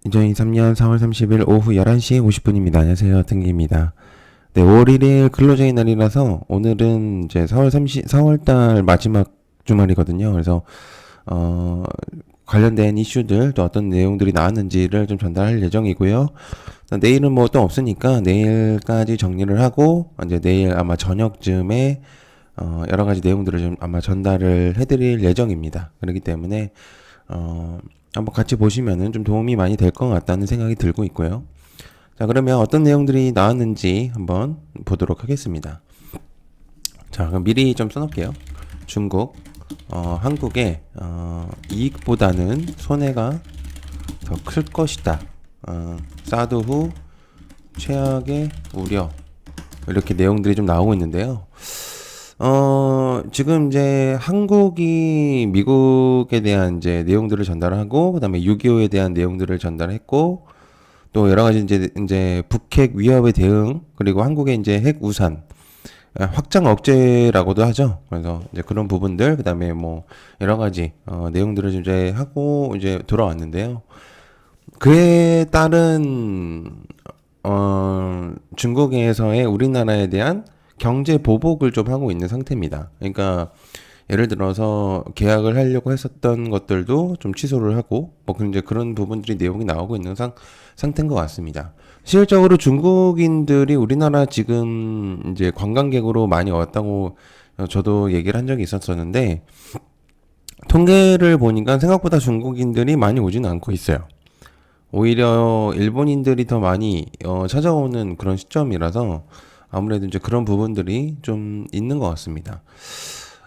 2023년 4월 30일 오후 11시 50분입니다. 안녕하세요. 등기입니다. 네, 5월 1일 근로자의 날이라서 오늘은 이제 4월달 마지막 주말이거든요. 그래서, 관련된 이슈들 또 어떤 내용들이 나왔는지를 좀 전달할 예정이고요. 내일은 뭐 또 없으니까 내일까지 정리를 하고, 이제 내일 아마 저녁쯤에, 여러 가지 내용들을 좀 아마 전달을 해드릴 예정입니다. 그렇기 때문에, 한번 같이 보시면은 좀 도움이 많이 될 것 같다는 생각이 들고 있고요. 자, 그러면 어떤 내용들이 나왔는지 한번 보도록 하겠습니다. 자, 그럼 미리 좀 써놓을게요. 중국, 한국의 이익보다는 손해가 더 클 것이다. 사드 후 최악의 우려. 이렇게 내용들이 좀 나오고 있는데요. 지금 이제 한국이 미국에 대한 이제 내용들을 전달하고, 그 다음에 6.25에 대한 내용들을 전달했고, 또 여러 가지 이제 북핵 위협에 대응, 그리고 한국의 이제 핵 우산, 확장 억제라고도 하죠. 그래서 이제 그런 부분들, 그 다음에 뭐 여러 가지, 내용들을 이제 하고 이제 돌아왔는데요. 그에 따른, 중국에서의 우리나라에 대한 경제 보복을 좀 하고 있는 상태입니다. 그러니까 예를 들어서 계약을 하려고 했었던 것들도 좀 취소를 하고 뭐 이제 그런 부분들이 내용이 나오고 있는 상태인 것 같습니다. 실질적으로 중국인들이 우리나라 지금 이제 관광객으로 많이 왔다고 저도 얘기를 한 적이 있었었는데 통계를 보니까 생각보다 중국인들이 많이 오지는 않고 있어요. 오히려 일본인들이 더 많이 찾아오는 그런 시점이라서 아무래도 이제 그런 부분들이 좀 있는 것 같습니다.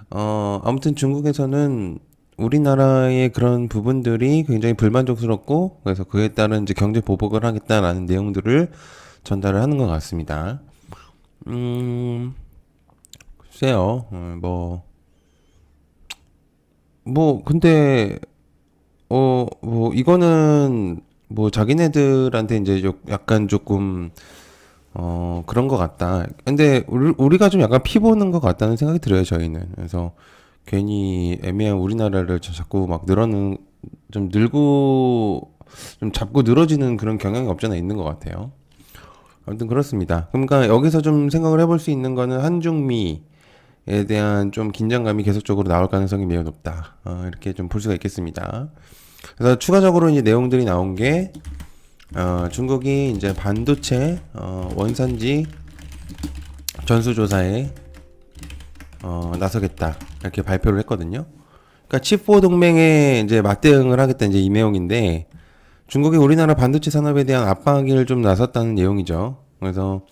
아무튼 중국에서는 우리나라의 그런 부분들이 굉장히 불만족스럽고, 그래서 그에 따른 이제 경제 보복을 하겠다라는 내용들을 전달을 하는 것 같습니다. 글쎄요, 근데, 뭐, 이거는, 뭐, 자기네들한테 이제 약간 조금, 그런 것 같다. 근데 우리가 좀 약간 피 보는 것 같다는 생각이 들어요, 저희는. 그래서 괜히 애매한 우리나라를 자꾸 막 좀 늘고, 좀 잡고 늘어지는 그런 경향이 없잖아 있는 것 같아요. 아무튼 그렇습니다. 그러니까 여기서 좀 생각을 해볼 수 있는 거는 한중미에 대한 좀 긴장감이 계속적으로 나올 가능성이 매우 높다. 이렇게 좀 볼 수가 있겠습니다. 그래서 추가적으로 이제 내용들이 나온 게, 중국이 이제 반도체 원산지 전수조사에 나서겠다 이렇게 발표를 했거든요. 그러니까 칩4 동맹에 이제 맞대응을 하겠다 이제 이 내용인데 중국이 우리나라 반도체 산업에 대한 압박을 좀 나섰다는 내용이죠. 그래서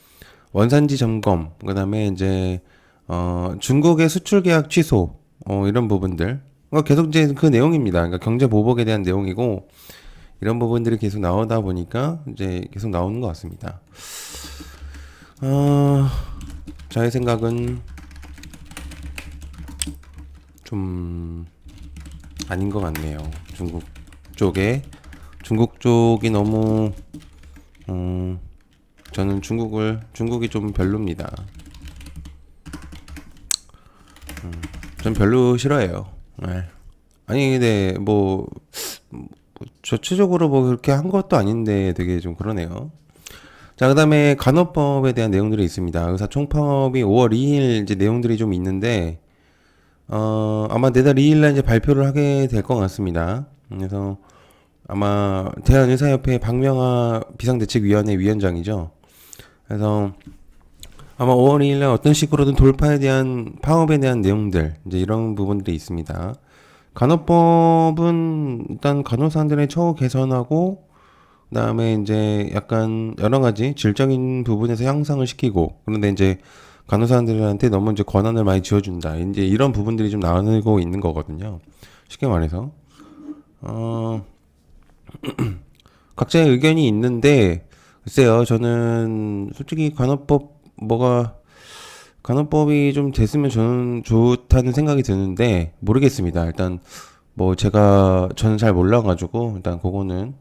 원산지 점검, 그다음에 이제 중국의 수출 계약 취소, 이런 부분들. 그러니까 계속 이제 그 내용입니다. 그러니까 경제 보복에 대한 내용이고 이런 부분들이 계속 나오다 보니까 이제 계속 나오는 것 같습니다. 저의 생각은 좀 아닌 것 같네요. 중국 쪽이 너무 저는 중국이 좀 별로입니다. 전 별로 싫어해요. 네. 아니 근데 뭐 전체적으로 뭐 그렇게 한 것도 아닌데 되게 좀 그러네요. 자, 그다음에 간호법에 대한 내용들이 있습니다. 의사 총파업이 5월 2일 이제 내용들이 좀 있는데 아마 내달 2일 날 이제 발표를 하게 될 것 같습니다. 그래서 아마 대한의사협회 박명하 비상대책위원회 위원장이죠. 그래서 아마 5월 2일 날 어떤 식으로든 돌파에 대한 파업에 대한 내용들 이제 이런 부분들이 있습니다. 간호법은 일단 간호사들의 처우 개선하고 그다음에 이제 약간 여러 가지 질적인 부분에서 향상을 시키고 그런데 이제 간호사들한테 너무 이제 권한을 많이 쥐어준다. 이제 이런 부분들이 좀 나오고 있는 거거든요. 쉽게 말해서 각자의 의견이 있는데 글쎄요. 저는 솔직히 간호법이 좀 됐으면 저는 좋다는 생각이 드는데 모르겠습니다. 일단 뭐 저는 잘 몰라가지고 일단 그거는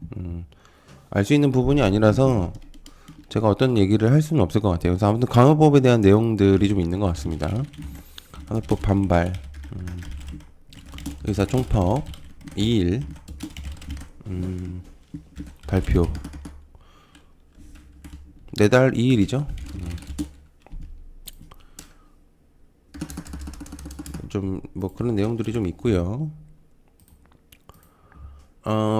알 수 있는 부분이 아니라서 제가 어떤 얘기를 할 수는 없을 것 같아요. 그래서 아무튼 간호법에 대한 내용들이 좀 있는 것 같습니다. 간호법 반발, 의사 총파업 2일 발표. 내달 2일이죠. 좀 뭐 그런 내용들이 좀 있고요.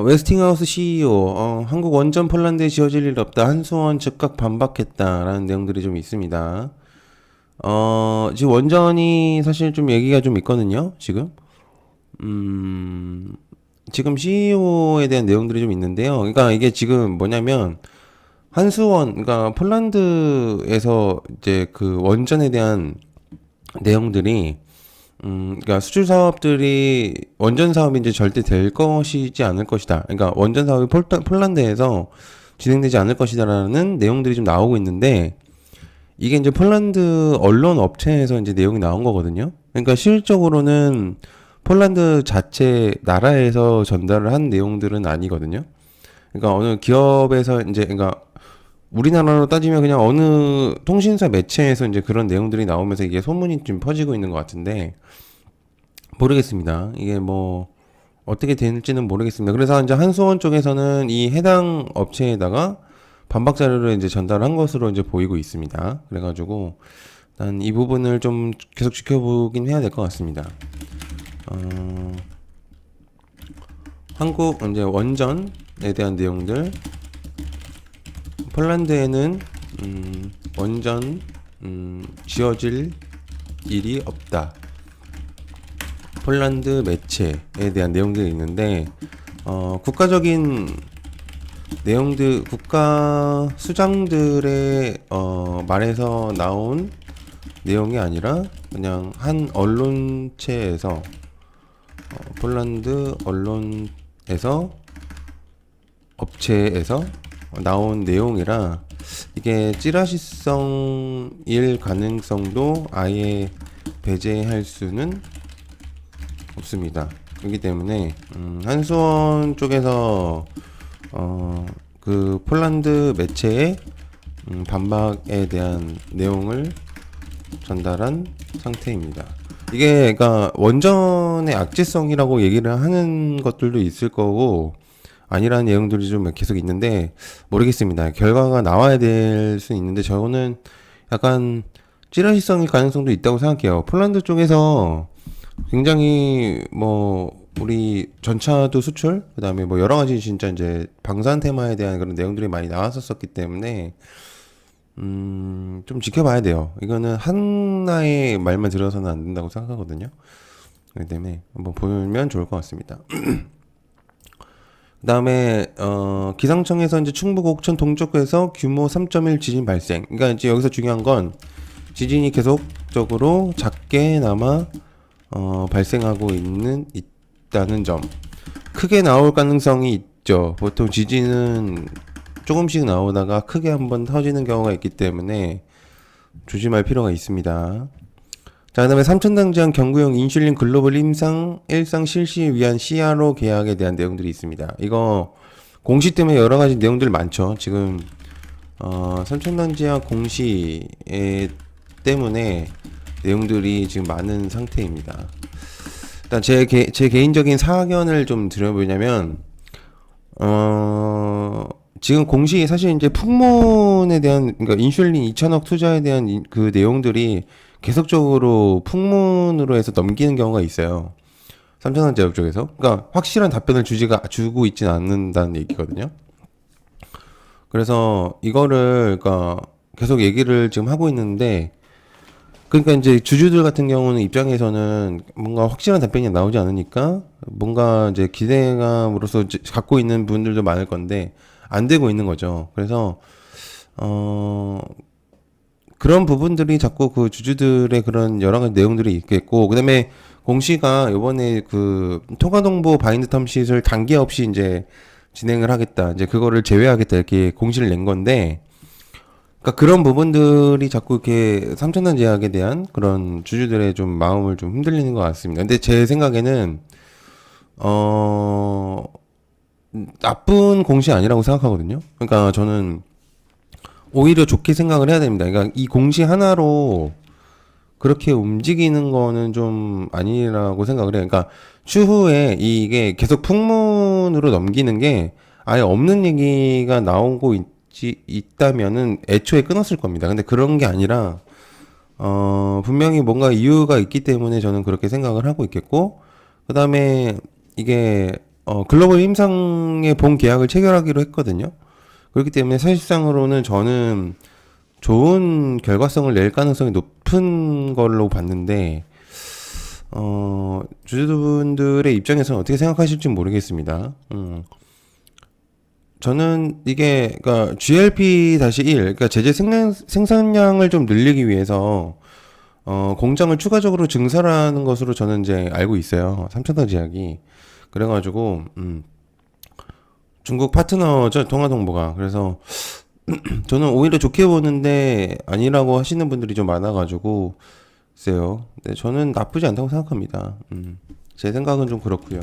웨스팅하우스 CEO, 한국 원전 폴란드에 지어질 일 없다. 한수원 즉각 반박했다라는 내용들이 좀 있습니다. 지금 원전이 사실 좀 얘기가 좀 있거든요. 지금 CEO에 대한 내용들이 좀 있는데요. 그러니까 이게 지금 뭐냐면 한수원, 그러니까 폴란드에서 이제 그 원전에 대한 내용들이 그러니까 수출 사업들이 원전 사업이 이제 절대 될 것이지 않을 것이다. 그러니까 원전 사업이 폴란드에서 진행되지 않을 것이다라는 내용들이 좀 나오고 있는데 이게 이제 폴란드 언론 업체에서 이제 내용이 나온 거거든요. 그러니까 실질적으로는 폴란드 자체 나라에서 전달을 한 내용들은 아니거든요. 그러니까 어느 기업에서 이제 그러니까 우리나라로 따지면 그냥 어느 통신사 매체에서 이제 그런 내용들이 나오면서 이게 소문이 좀 퍼지고 있는 것 같은데 모르겠습니다. 이게 뭐 어떻게 될지는 모르겠습니다. 그래서 이제 한수원 쪽에서는 이 해당 업체에다가 반박 자료를 이제 전달한 것으로 이제 보이고 있습니다. 그래가지고 난 이 부분을 좀 계속 지켜보긴 해야 될 것 같습니다. 한국 이제 원전에 대한 내용들, 폴란드에는 원전 지어질 일이 없다. 폴란드 매체에 대한 내용들이 있는데 국가적인 내용들, 국가 수장들의 말에서 나온 내용이 아니라 그냥 한 언론체에서 폴란드 언론에서 업체에서 나온 내용이라 이게 찌라시성일 가능성도 아예 배제할 수는 없습니다. 그렇기 때문에 한수원 쪽에서 그 폴란드 매체의 반박에 대한 내용을 전달한 상태입니다. 이게 그러니까 원전의 악재성이라고 얘기를 하는 것들도 있을 거고 아니라는 내용들이 좀 계속 있는데 모르겠습니다. 결과가 나와야 될 수 있는데 저는 약간 찌라시성일 가능성도 있다고 생각해요. 폴란드 쪽에서 굉장히 뭐 우리 전차도 수출, 그다음에 뭐 여러 가지 진짜 이제 방산 테마에 대한 그런 내용들이 많이 나왔었기 때문에 좀 지켜봐야 돼요. 이거는 하나의 말만 들어서는 안 된다고 생각하거든요. 그렇기 때문에 한번 보면 좋을 것 같습니다. 그다음에 기상청에서 이제 충북 옥천 동쪽에서 규모 3.1 지진 발생. 그러니까 이제 여기서 중요한 건 지진이 계속적으로 작게나마 발생하고 있다는 점. 크게 나올 가능성이 있죠. 보통 지진은 조금씩 나오다가 크게 한번 터지는 경우가 있기 때문에 조심할 필요가 있습니다. 자, 그 다음에 삼천당지항 경구용 인슐린 글로벌 일상 실시를 위한 CRO 계약에 대한 내용들이 있습니다. 이거 공시 때문에 여러 가지 내용들 많죠. 지금 삼천당지항 공시 때문에 내용들이 지금 많은 상태입니다. 일단 제 개인적인 사견을 좀 드려보냐면 지금 공시 사실 이제 풍문에 대한 그러니까 인슐린 2천억 투자에 대한 그 내용들이 계속적으로 풍문으로 해서 넘기는 경우가 있어요. 삼천항제약 쪽에서. 그러니까 확실한 답변을 주고 있지는 않는다는 얘기거든요. 그래서 이거를 그러니까 계속 얘기를 지금 하고 있는데 그러니까 이제 주주들 같은 경우는 입장에서는 뭔가 확실한 답변이 나오지 않으니까 뭔가 이제 기대감으로서 갖고 있는 분들도 많을 건데 안 되고 있는 거죠. 그래서 그런 부분들이 자꾸 그 주주들의 그런 여러 가지 내용들이 있겠고, 그 다음에 공시가 요번에 그 통화정보 바인드 텀sheet을 단계 없이 이제 진행을 하겠다. 이제 그거를 제외하겠다. 이렇게 공시를 낸 건데, 그러니까 그런 부분들이 자꾸 이렇게 삼천단 제약에 대한 그런 주주들의 좀 마음을 좀 흔들리는 것 같습니다. 근데 제 생각에는, 나쁜 공시 아니라고 생각하거든요. 그러니까 저는 오히려 좋게 생각을 해야 됩니다. 그러니까 이 공시 하나로 그렇게 움직이는 거는 좀 아니라고 생각을 해요. 그러니까 추후에 이게 계속 풍문으로 넘기는 게 아예 없는 얘기가 나오고 있다면은 애초에 끊었을 겁니다. 근데 그런 게 아니라 분명히 뭔가 이유가 있기 때문에 저는 그렇게 생각을 하고 있겠고, 그 다음에 이게, 글로벌 힘상에 본 계약을 체결하기로 했거든요. 그렇기 때문에 사실상으로는 저는 좋은 결과성을 낼 가능성이 높은 걸로 봤는데, 주주분들의 입장에서는 어떻게 생각하실지 모르겠습니다. 저는 이게, 그러니까 GLP-1, 그러니까 제재 생산량을 좀 늘리기 위해서 공장을 추가적으로 증설하는 것으로 저는 이제 알고 있어요. 삼천당 제약이. 그래가지고, 중국 파트너죠, 통화정보가. 그래서 저는 오히려 좋게 보는데 아니라고 하시는 분들이 좀 많아가지고, 글쎄요. 네, 저는 나쁘지 않다고 생각합니다. 제 생각은 좀 그렇고요.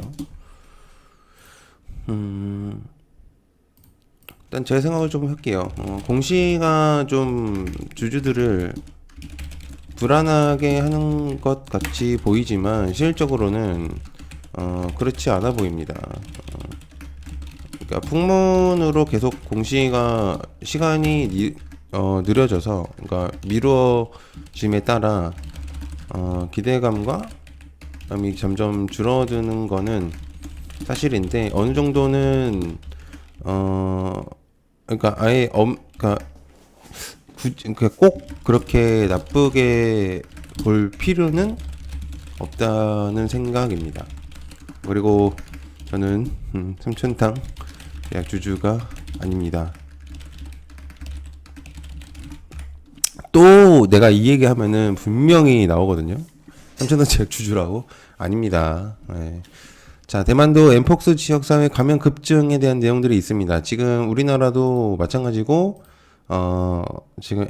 일단 제 생각을 좀 할게요. 공시가 좀 주주들을 불안하게 하는 것 같이 보이지만 실질적으로는 그렇지 않아 보입니다. 그러니까 풍문으로 계속 공시가 시간이 느려져서, 그러니까 미뤄짐에 따라 기대감과 그다음에 점점 줄어드는 거는 사실인데, 어느 정도는 그러니까 아예 그러니까 그러니까 꼭 그렇게 나쁘게 볼 필요는 없다는 생각입니다. 그리고 저는 삼천탕 대학 주주가 아닙니다. 또 내가 이 얘기 하면은 분명히 나오거든요. 삼천탕 대학 주주라고. 아닙니다. 네. 자, 대만도 엠폭스 지역사회 감염 급증에 대한 내용들이 있습니다. 지금 우리나라도 마찬가지고, 지금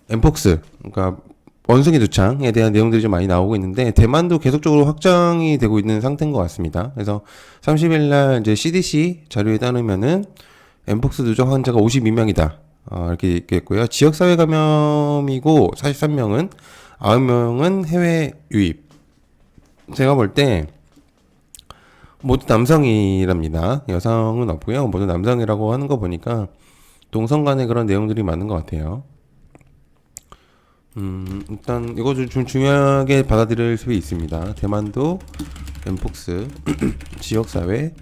엠폭스, 그러니까 원숭이 두창에 대한 내용들이 좀 많이 나오고 있는데, 대만도 계속적으로 확장이 되고 있는 상태인 것 같습니다. 그래서 30일 날 이제 CDC 자료에 따르면은 엠폭스 누적 환자가 52명이다. 이렇게 있겠고요. 지역사회 감염이고 43명은, 9명은 해외 유입. 제가 볼 때 모두 남성이랍니다. 여성은 없고요. 모두 남성이라고 하는 거 보니까 동성 간의 그런 내용들이 많은 것 같아요. 일단 이것을 좀 중요하게 받아들일 수 있습니다. 대만도 엠폭스 지역사회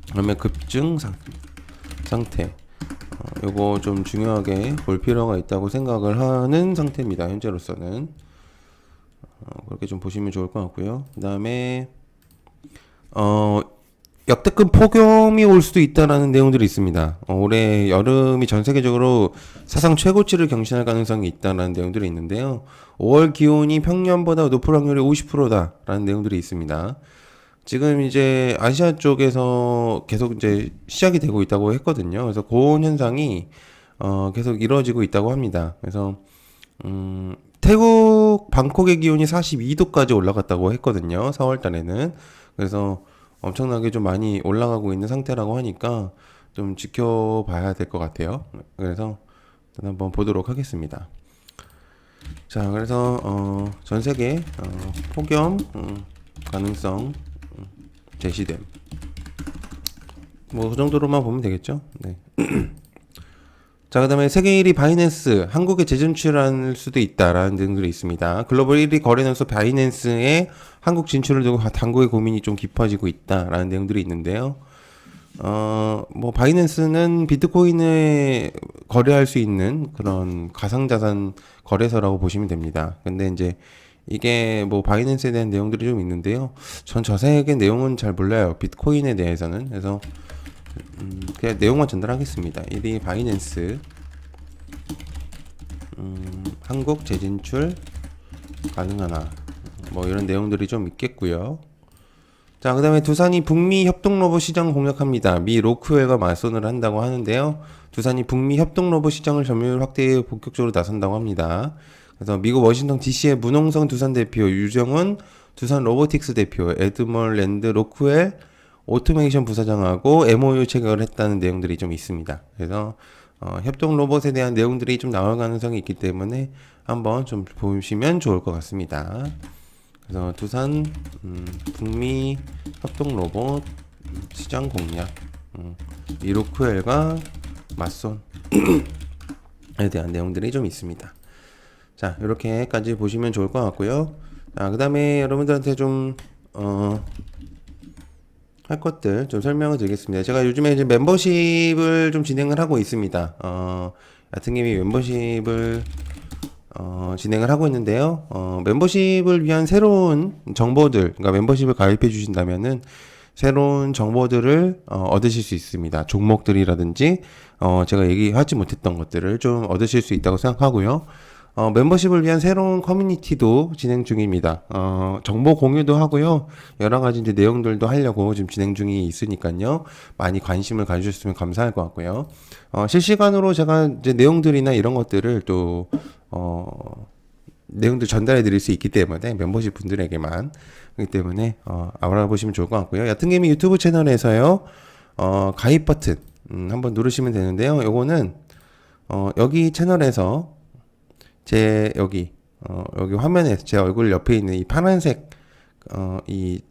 그다음에 급증 상태, 요거 좀 중요하게 볼 필요가 있다고 생각을 하는 상태입니다. 현재로서는 그렇게 좀 보시면 좋을 것 같고요. 그 다음에 역대급 폭염이 올 수도 있다라는 내용들이 있습니다. 올해 여름이 전 세계적으로 사상 최고치를 경신할 가능성이 있다라는 내용들이 있는데요. 5월 기온이 평년보다 높을 확률이 50%다라는 내용들이 있습니다. 지금 이제 아시아 쪽에서 계속 이제 시작이 되고 있다고 했거든요. 그래서 고온 현상이 계속 이루어지고 있다고 합니다. 그래서 태국 방콕의 기온이 42도까지 올라갔다고 했거든요. 4월 달에는. 그래서 엄청나게 좀 많이 올라가고 있는 상태라고 하니까 좀 지켜봐야 될 것 같아요. 그래서 일단 한번 보도록 하겠습니다. 자, 그래서 전 세계 폭염 가능성 제시됨. 뭐 그 정도로만 보면 되겠죠. 네. 자, 그 다음에 세계 1위 바이낸스, 한국에 재진출할 수도 있다라는 등들이 있습니다. 글로벌 1위 거래노소 바이낸스의 한국 진출을 두고 당국의 고민이 좀 깊어지고 있다라는 내용들이 있는데요. 뭐, 바이낸스는 비트코인을 거래할 수 있는 그런 가상자산 거래소라고 보시면 됩니다. 근데 이제 이게 뭐 바이낸스에 대한 내용들이 좀 있는데요. 전 자세하게 내용은 잘 몰라요. 비트코인에 대해서는. 그래서 그냥 내용만 전달하겠습니다. 1위 바이낸스, 한국 재진출 가능하나, 뭐 이런 내용들이 좀 있겠고요. 자, 그 다음에 두산이 북미 협동 로봇 시장 공략합니다. 미 로크웰과 맞선을 한다고 하는데요. 두산이 북미 협동 로봇 시장을 점유율 확대에 본격적으로 나선다고 합니다. 그래서 미국 워싱턴 DC의 문홍성 두산 대표, 유정은 두산 로보틱스 대표, 에드멀랜드 로크웰 오토메이션 부사장하고 MOU 체결을 했다는 내용들이 좀 있습니다. 그래서 협동 로봇에 대한 내용들이 좀 나올 가능성이 있기 때문에 한번 좀 보시면 좋을 것 같습니다. 그래서 두산 북미 협동 로봇 시장 공략, 이로쿠엘과 맞손에 대한 내용들이 좀 있습니다. 자, 이렇게까지 보시면 좋을 것 같고요. 자, 그 다음에 여러분들한테 좀 할 것들 좀 설명을 드리겠습니다. 제가 요즘에 이제 멤버십을 좀 진행을 하고 있습니다. 야트님이 멤버십을 진행을 하고 있는데요. 멤버십을 위한 새로운 정보들, 그러니까 멤버십을 가입해 주신다면은 새로운 정보들을 얻으실 수 있습니다. 종목들이라든지 제가 얘기하지 못했던 것들을 좀 얻으실 수 있다고 생각하고요. 멤버십을 위한 새로운 커뮤니티도 진행 중입니다. 정보 공유도 하고요. 여러 가지 이제 내용들도 하려고 지금 진행 중이 있으니까요. 많이 관심을 가주셨으면 감사할 것 같고요. 실시간으로 제가 이제 내용들이나 이런 것들을 또, 내용들 전달해 드릴 수 있기 때문에 멤버십 분들에게만 그렇기 때문에 알아보시면 좋을 것 같고요. 얕은게임이 유튜브 채널에서요. 가입 버튼 한번 누르시면 되는데요. 요거는 여기 채널에서 제 여기 화면에 제 얼굴 옆에 있는 이 파란색 이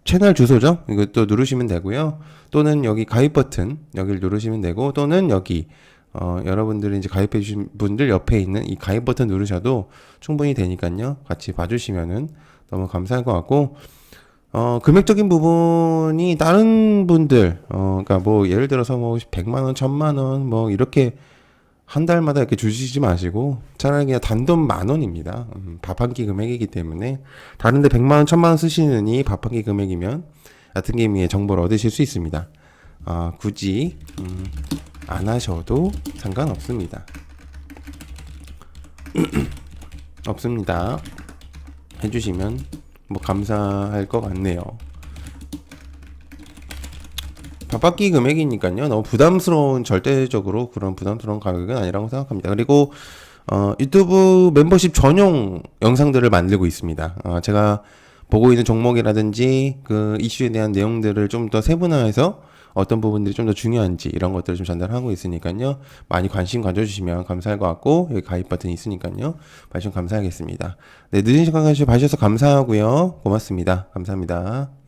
채널 주소죠. 이것도 누르시면 되고요. 또는 여기 가입 버튼 여기를 누르시면 되고 또는 여기 여러분들이 이제 가입해 주신 분들 옆에 있는 이 가입 버튼 누르셔도 충분히 되니까요. 같이 봐주시면은 너무 감사할 것 같고 금액적인 부분이 다른 분들 그러니까 뭐 예를 들어서 뭐 100만 원, 1000만 원 뭐 이렇게 한 달마다 이렇게 주시지 마시고 차라리 그냥 단돈 10,000원입니다. 밥 한 끼 금액이기 때문에 다른데 100만 원, 1000만 원 쓰시느니 밥 한 끼 금액이면 같은 게임의 정보를 얻으실 수 있습니다. 굳이 안 하셔도 상관없습니다. 없습니다. 해주시면 뭐 감사할 것 같네요. 밥받기 금액이니까요. 너무 부담스러운 절대적으로 그런 부담스러운 가격은 아니라고 생각합니다. 그리고 유튜브 멤버십 전용 영상들을 만들고 있습니다. 제가 보고 있는 종목이라든지 그 이슈에 대한 내용들을 좀 더 세분화해서 어떤 부분들이 좀 더 중요한지 이런 것들을 좀 전달하고 있으니까요. 많이 관심 가져주시면 감사할 것 같고 여기 가입 버튼이 있으니까요. 관심 감사하겠습니다. 네, 늦은 시간까지 봐주셔서 감사하고요. 고맙습니다. 감사합니다.